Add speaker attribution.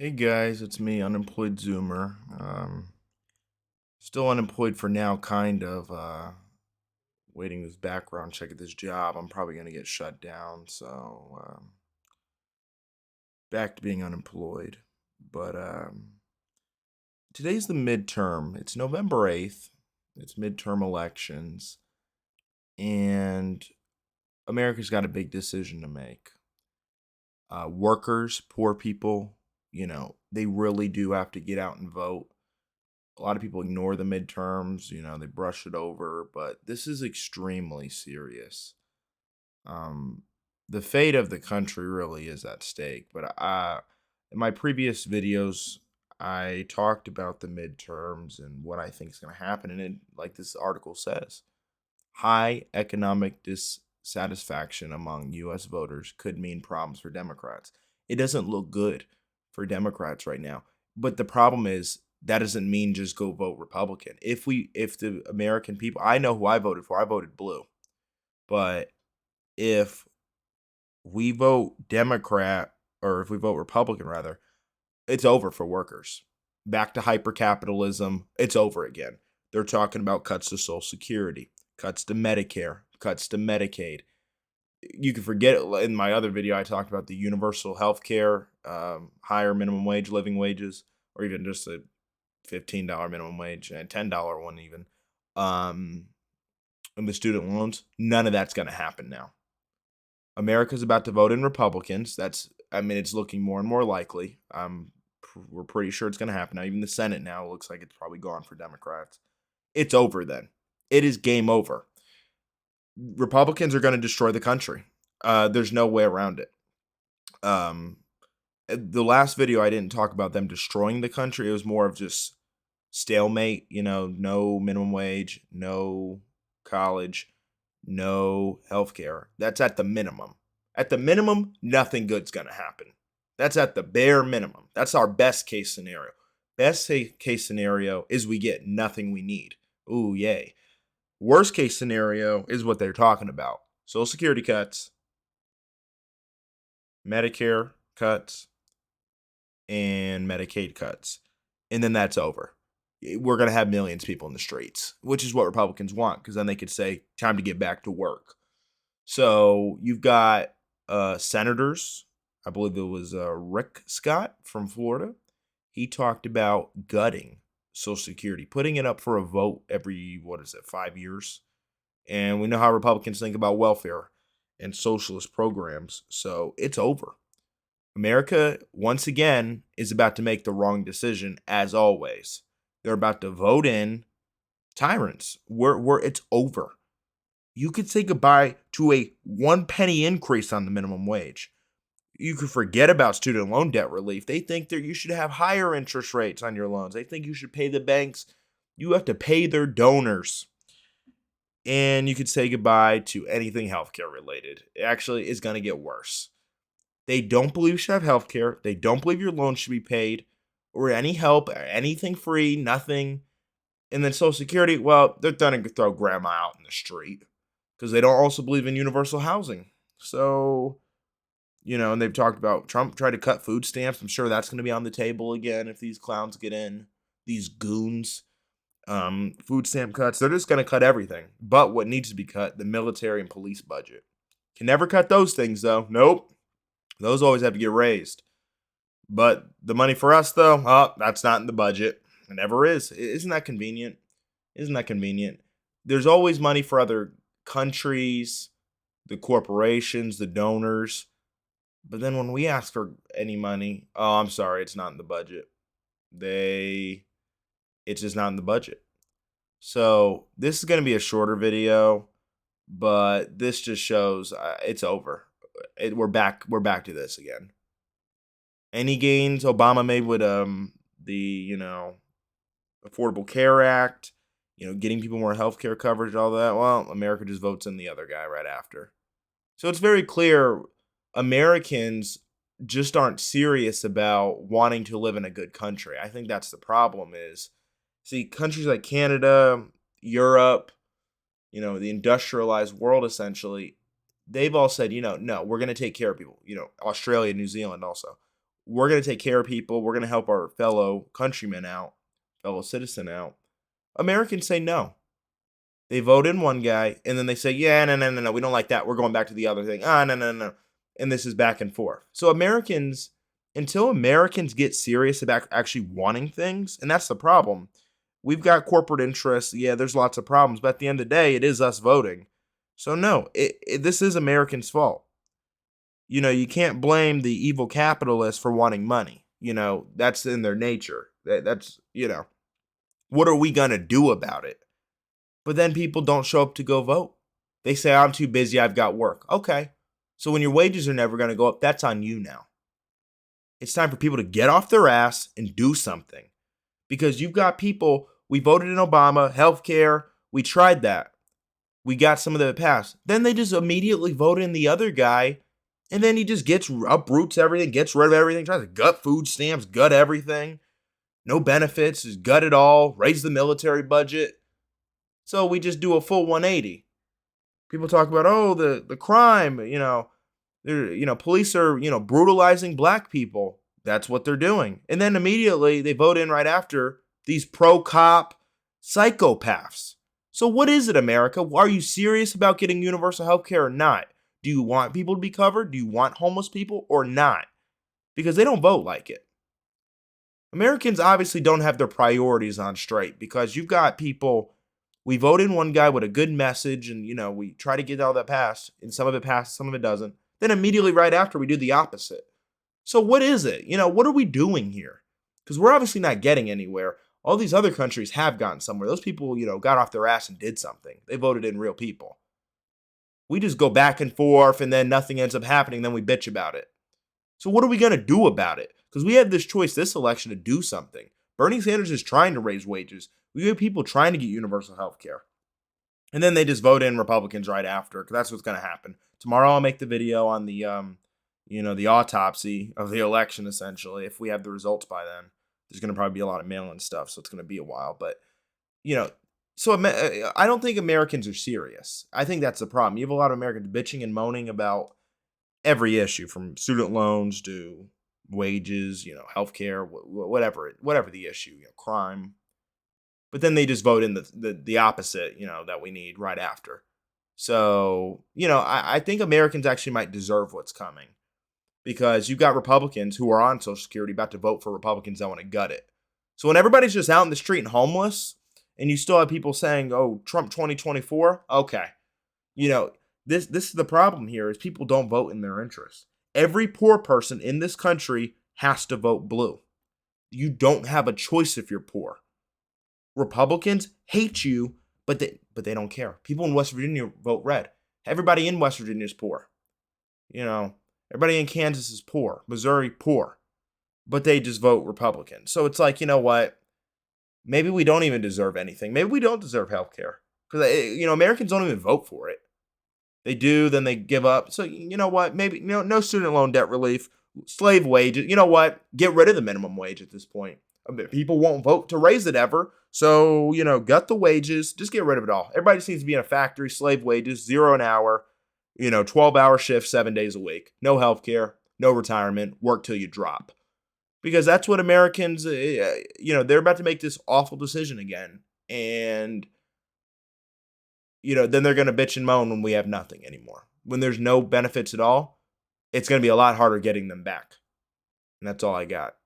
Speaker 1: Hey guys, it's me, unemployed Zoomer. Still unemployed for now, kind of. Waiting this background check at this job. I'm probably gonna get shut down, so back to being unemployed. But today's the midterm. It's November 8th. It's midterm elections, and America's got a big decision to make. Workers, poor people, they really do have to get out and vote. A lot of people ignore the midterms, they brush it over, but this is extremely serious. Um, the fate of the country really is at stake. But in my previous videos, I talked about the midterms and what I think is going to happen. And like this article says, high economic dissatisfaction among U.S. voters could mean problems for Democrats. It doesn't look good for Democrats right now. But the problem is that doesn't mean just go vote Republican. If the American people, I know who I voted for. I voted blue. But if we vote Democrat, or if we vote Republican rather, it's over for workers. Back to hypercapitalism, it's over again. They're talking about cuts to Social Security, cuts to Medicare, cuts to Medicaid. You can forget it. In my other video, I talked about the universal health care, higher minimum wage, living wages, or even just a $15 minimum wage and $10 one even. Um, and the student loans, none of that's going to happen now. America's about to vote in Republicans. It's looking more and more likely. We're pretty sure it's going to happen now. Even the Senate now looks like it's probably gone for Democrats. It's over then. It is game over. Republicans are going to destroy the country. There's no way around it. Um, the last video I didn't talk about them destroying the country. It was more of just stalemate. No minimum wage, no college, no healthcare. That's at the minimum. At the minimum, nothing good's going to happen. That's at the bare minimum. That's our best case scenario. Best case scenario is we get nothing we need. Ooh, yay. Worst case scenario is what they're talking about. Social Security cuts, Medicare cuts, and Medicaid cuts. And then that's over. We're going to have millions of people in the streets, which is what Republicans want, because then they could say, time to get back to work. So you've got senators. I believe it was Rick Scott from Florida. He talked about gutting Social Security, putting it up for a vote every, 5 years. And we know how Republicans think about welfare and socialist programs. So it's over. America, once again, is about to make the wrong decision, as always. They're about to vote in tyrants. It's over. You could say goodbye to a 1 penny increase on the minimum wage. You could forget about student loan debt relief. They think that you should have higher interest rates on your loans. They think you should pay the banks. You have to pay their donors. And you could say goodbye to anything healthcare related. It actually is going to get worse. They don't believe you should have healthcare. They don't believe your loan should be paid or any help, or anything free, nothing. And then Social Security, well, they're going to throw grandma out in the street because they don't also believe in universal housing. So, and they've talked about Trump tried to cut food stamps. I'm sure that's going to be on the table again if these clowns get in, these goons. Food stamp cuts, they're just going to cut everything. But what needs to be cut, the military and police budget. Can never cut those things, though. Nope. Those always have to get raised. But the money for us, though, that's not in the budget. It never is. Isn't that convenient? Isn't that convenient? There's always money for other countries, the corporations, the donors. But then when we ask for any money, oh, I'm sorry, it's not in the budget. It's just not in the budget. So this is going to be a shorter video, but this just shows it's over. We're back. We're back to this again. Any gains Obama made with the Affordable Care Act, getting people more health care coverage, all that. Well, America just votes in the other guy right after. So it's very clear Americans just aren't serious about wanting to live in a good country. I think that's the problem is, see, countries like Canada, Europe, the industrialized world essentially, they've all said, no, we're going to take care of people. Australia, New Zealand also. we're going to take care of people. We're going to help our fellow countrymen out, fellow citizen out. Americans say no. They vote in one guy, and then they say, yeah, no, no, no, no, we don't like that. We're going back to the other thing. Ah, no, no, no. And this is back and forth. So Americans, until Americans get serious about actually wanting things, and that's the problem. We've got corporate interests. Yeah, there's lots of problems, but at the end of the day, it is us voting. So no, this is Americans' fault. You can't blame the evil capitalists for wanting money. That's in their nature. That's what are we going to do about it? But then people don't show up to go vote. They say, I'm too busy, I've got work. Okay. So when your wages are never going to go up, that's on you now. It's time for people to get off their ass and do something. Because you've got people, we voted in Obama, healthcare, we tried that. We got some of that passed. Then they just immediately vote in the other guy, and then he just uproots everything, gets rid of everything, tries to gut food stamps, gut everything. No benefits, just gut it all, raise the military budget. So we just do a full 180. People talk about, oh, the crime, police are, brutalizing black people. That's what they're doing. And then immediately they vote in right after these pro-cop psychopaths. So what is it, America? Are you serious about getting universal health care or not? Do you want people to be covered? Do you want homeless people or not? Because they don't vote like it. Americans obviously don't have their priorities on straight because you've got people, we vote in one guy with a good message and, we try to get all that passed, and some of it passes, some of it doesn't. Then immediately right after we do the opposite. So what is it? What are we doing here? Because we're obviously not getting anywhere. All these other countries have gotten somewhere. Those people, got off their ass and did something. They voted in real people. We just go back and forth and then nothing ends up happening. Then we bitch about it. So what are we going to do about it? Because we have this choice this election to do something. Bernie Sanders is trying to raise wages. We have people trying to get universal health care. And then they just vote in Republicans right after, because that's what's going to happen. Tomorrow I'll make the video on the, the autopsy of the election, essentially. If we have the results by then, there's going to probably be a lot of mail-in stuff, so it's going to be a while. But, so I don't think Americans are serious. I think that's the problem. You have a lot of Americans bitching and moaning about every issue, from student loans to wages, healthcare, whatever the issue, crime. But then they just vote in the opposite, that we need right after. So, I think Americans actually might deserve what's coming, because you've got Republicans who are on Social Security about to vote for Republicans that want to gut it. So when everybody's just out in the street and homeless, and you still have people saying, oh, Trump 2024, okay. This is the problem here, is people don't vote in their interest. Every poor person in this country has to vote blue. You don't have a choice if you're poor. Republicans hate you, but they don't care. People in West Virginia vote red. Everybody in West Virginia is poor. Everybody in Kansas is poor. Missouri, poor. But they just vote Republican. So it's like, you know what? Maybe we don't even deserve anything. Maybe we don't deserve health care. Because, Americans don't even vote for it. They do, then they give up. So, you know what? Maybe, no student loan debt relief, slave wages. You know what? Get rid of the minimum wage at this point. People won't vote to raise it ever. So, gut the wages. Just get rid of it all. Everybody just needs to be in a factory, slave wages, $0 an hour, 12-hour shifts, 7 days a week. No health care, no retirement, work till you drop. Because that's what Americans, they're about to make this awful decision again. And, then they're going to bitch and moan when we have nothing anymore. When there's no benefits at all, it's going to be a lot harder getting them back. And that's all I got.